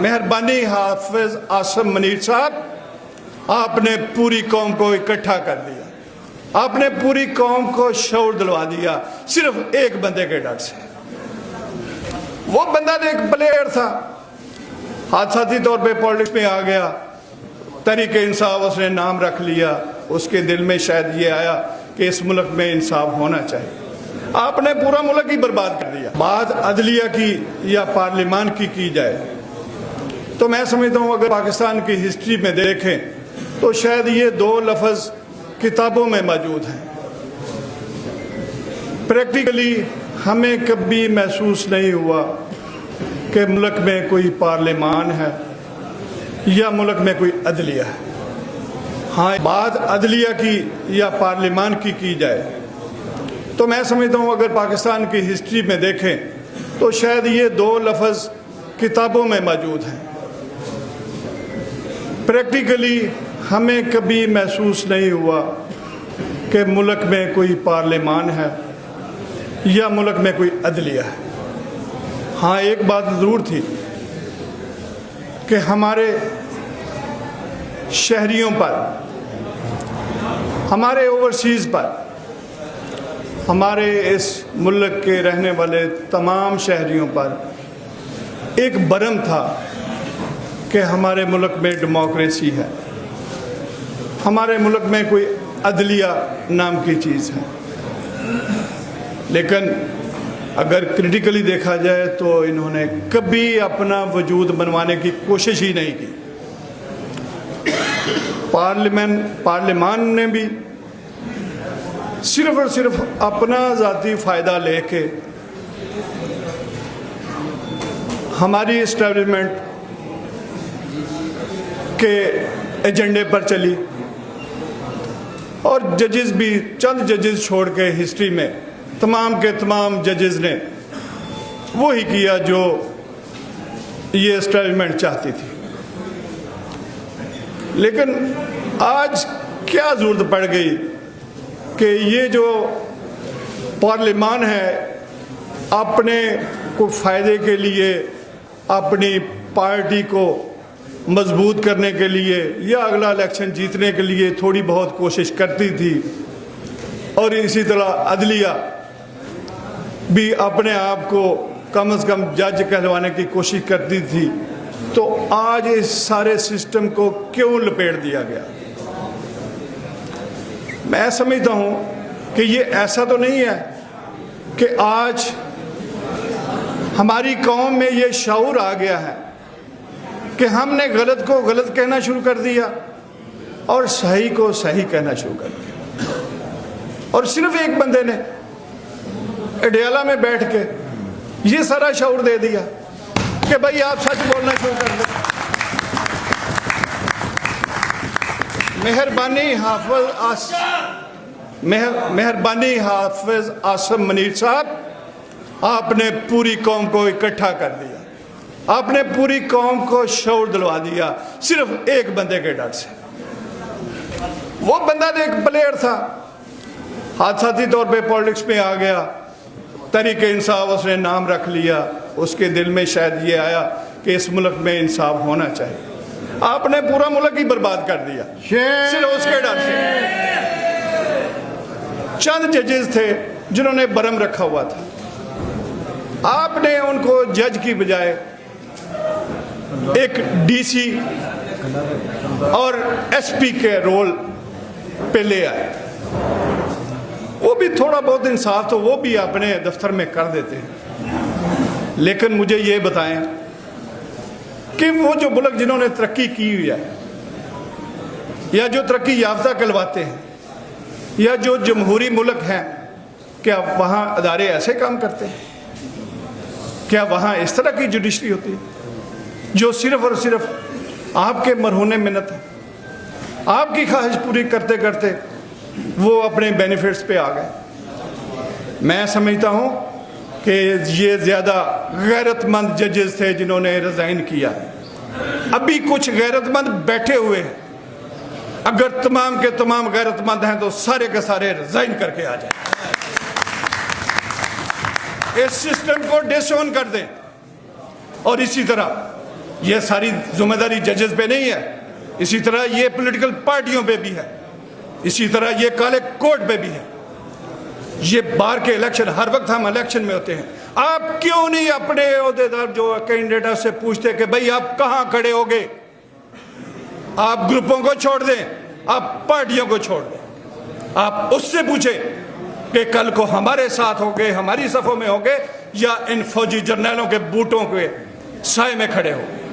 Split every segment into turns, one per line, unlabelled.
मेहरबानी हाफिज आसिम मुनीर साहब, आपने पूरी कौम को इकट्ठा कर दिया, आपने पूरी कौम को शऊर दिलवा दिया सिर्फ एक बंदे के डर से। वो बंदा एक प्लेयर था, हादसाती तौर पे पॉलिटिक्स में आ गया, तरीके इंसाफ उसने नाम रख लिया, उसके दिल में शायद ये आया कि इस मुल्क में इंसाफ होना चाहिए। आपने पूरा मुल्क ही बर्बाद कर दिया। बात अदलिया की या पार्लियामान की जाए तो मैं समझता हूँ अगर पाकिस्तान की हिस्ट्री में देखें तो शायद ये दो लफ्ज़ किताबों में मौजूद हैं। प्रैक्टिकली हमें कभी महसूस नहीं हुआ कि मुल्क में कोई पार्लियामान है या मुल्क में कोई अदलिया है। हाँ, बात अदलिया की या पार्लियामान की जाए तो मैं समझता हूँ अगर पाकिस्तान की हिस्ट्री में देखें तो शायद ये दो लफ्ज़ किताबों में मौजूद हैं। प्रैक्टिकली हमें कभी महसूस नहीं हुआ कि मुल्क में कोई पार्लियामान है या मुल्क में कोई अदलिया है। हाँ, एक बात ज़रूर थी कि हमारे शहरियों पर, हमारे ओवरसीज़ पर, हमारे इस मुल्क के रहने वाले तमाम शहरियों पर एक भरम था कि हमारे मुल्क में डेमोक्रेसी है, हमारे मुल्क में कोई अदलिया नाम की चीज़ है। लेकिन अगर क्रिटिकली देखा जाए तो इन्होंने कभी अपना वजूद बनवाने की कोशिश ही नहीं की। पार्लियामान ने भी सिर्फ और सिर्फ अपना ज़ाती फ़ायदा लेके हमारी एस्टैब्लिशमेंट के एजेंडे पर चली और जजेस भी, चंद जजेस छोड़ के हिस्ट्री में तमाम के तमाम जजेस ने वही किया जो ये एस्टैब्लिशमेंट चाहती थी। लेकिन आज क्या ज़रूरत पड़ गई कि ये जो पार्लियामान है अपने को फ़ायदे के लिए, अपनी पार्टी को मजबूत करने के लिए या अगला इलेक्शन जीतने के लिए थोड़ी बहुत कोशिश करती थी, और इसी तरह अदलिया भी अपने आप को कम से कम जज कहलवाने की कोशिश करती थी। तो आज इस सारे सिस्टम को क्यों लपेट दिया गया? मैं समझता हूँ कि ये ऐसा तो नहीं है कि आज हमारी कौम में ये शऊर आ गया है कि हमने गलत को गलत कहना शुरू कर दिया और सही को सही कहना शुरू कर दिया, और सिर्फ एक बंदे ने अडियाला में बैठ के ये सारा शऊर दे दिया कि भाई आप सच बोलना शुरू कर दें। मेहरबानी हाफिज आसिम मुनीर साहब, आपने पूरी कौम को इकट्ठा कर दिया, आपने पूरी कौम को शऊर दिलवा दिया सिर्फ एक बंदे के डर से। वो बंदा एक प्लेयर था, हादसाती तौर पे पॉलिटिक्स में आ गया, तरीके इंसाफ उसने नाम रख लिया, उसके दिल में शायद ये आया कि इस मुल्क में इंसाफ होना चाहिए। आपने पूरा मुल्क ही बर्बाद कर दिया सिर्फ उसके डर से। चंद जजेस थे जिन्होंने भरम रखा हुआ था, आपने उनको जज की बजाय एक डीसी और एसपी के रोल पे ले आए। वो भी थोड़ा बहुत इंसाफ तो वो भी अपने दफ्तर में कर देते हैं। लेकिन मुझे ये बताएं कि वो जो मुल्क जिन्होंने तरक्की की हुई है या जो तरक्की याफ्ता कहलवाते हैं या जो जमहूरी मुल्क हैं, क्या वहाँ अदारे ऐसे काम करते हैं? क्या वहाँ इस तरह की जुडिशरी होती है जो सिर्फ और सिर्फ आपके मरहूने मिन्नत है, आपकी ख्वाहिश पूरी करते करते वो अपने बेनिफिट्स पे आ गए? मैं समझता हूँ कि ये ज़्यादा गैरतमंद जजेस थे जिन्होंने रिज़ाइन किया। अभी कुछ गैरतमंद बैठे हुए हैं, अगर तमाम के तमाम गैरतमंद हैं तो सारे के सारे रिज़ाइन करके आ जाए, इस सिस्टम को डिसओन कर दें। और इसी तरह ये सारी जिम्मेदारी जजेस पे नहीं है, इसी तरह ये पॉलिटिकल पार्टियों पे भी है, इसी तरह ये काले कोड पे भी है। ये बाहर के इलेक्शन, हर वक्त हम इलेक्शन में होते हैं, आप क्यों नहीं अपने ओहदेदार जो कैंडिडेट से पूछते कि भाई आप कहाँ खड़े होगे? आप ग्रुपों को छोड़ दें, आप पार्टियों को छोड़ दें, आप उससे पूछें कि कल को हमारे साथ होगे, हमारी सफ़ों में होगे, या इन फौजी जर्नलों के बूटों के साए में खड़े होगे।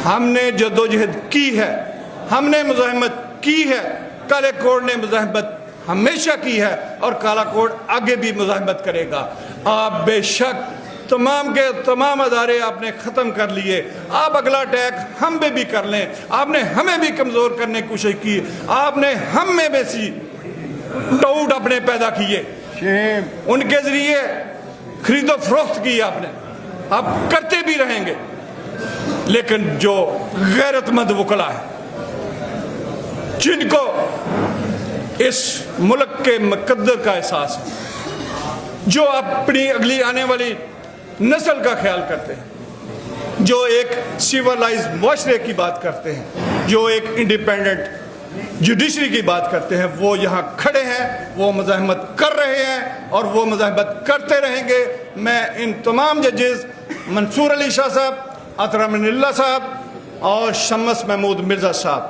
हमने जद्दोजहद की है, हमने मुज़ाहमत की है, काले कोड ने मुज़ाहमत हमेशा की है और काला कोड आगे भी मुज़ाहमत करेगा। आप बेशक तमाम के तमाम अदारे आपने ख़त्म कर लिए, आप अगला अटैक हम पे भी कर लें, आपने हमें भी कमज़ोर करने की कोशिश की, आपने हम में बेसी डाउट अपने पैदा किए, उनके ज़रिए खरीदो फरोख्त की आपने, आप करते भी रहेंगे। लेकिन जो गैरतमंद वकला है, जिनको इस मुल्क के मुकद्दर का एहसास है, जो अपनी अगली आने वाली नस्ल का ख्याल करते हैं, जो एक सिविलाइज मुआशरे की बात करते हैं, जो एक इंडिपेंडेंट जुडिशरी की बात करते हैं, वो यहाँ खड़े हैं, वो मुज़ाहमत कर रहे हैं और वो मुज़ाहमत करते रहेंगे। मैं इन तमाम जजेस मंसूर अली शाह साहब, अतर अमीनुल्लाह साहब और शम्स महमूद मिर्ज़ा साहब,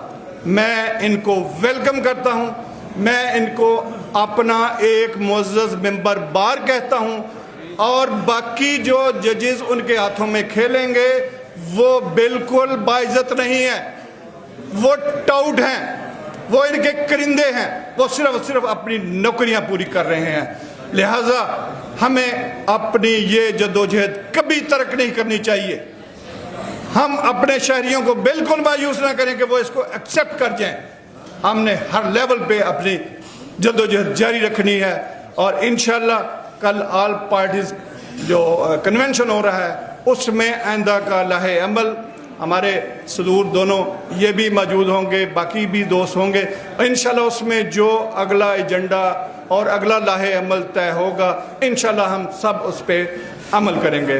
मैं इनको वेलकम करता हूँ, मैं इनको अपना एक मुअज़्ज़ज़ मेंबर बार कहता हूँ। और बाकी जो जजेस उनके हाथों में खेलेंगे वो बिल्कुल बाइज्जत नहीं है, वो टाउट हैं, वो इनके करिंदे हैं, वो सिर्फ अपनी नौकरियां पूरी कर रहे हैं। लिहाजा हमें अपनी ये जद्दोजहद कभी तर्क नहीं करनी चाहिए। हम अपने शहरियों को बिल्कुल मायूस ना करें कि वो इसको एक्सेप्ट कर जाएं। हमने हर लेवल पे अपनी जद्दोजहद जारी रखनी है और इंशाअल्लाह कल ऑल पार्टीज जो कन्वेंशन हो रहा है उसमें आइंदा का लाहे अमल हमारे सदूर दोनों ये भी मौजूद होंगे, बाकी भी दोस्त होंगे। इंशाल्लाह उसमें जो अगला एजेंडा और अगला लाहे अमल तय होगा, इंशाल्लाह हम सब उस पर अमल करेंगे।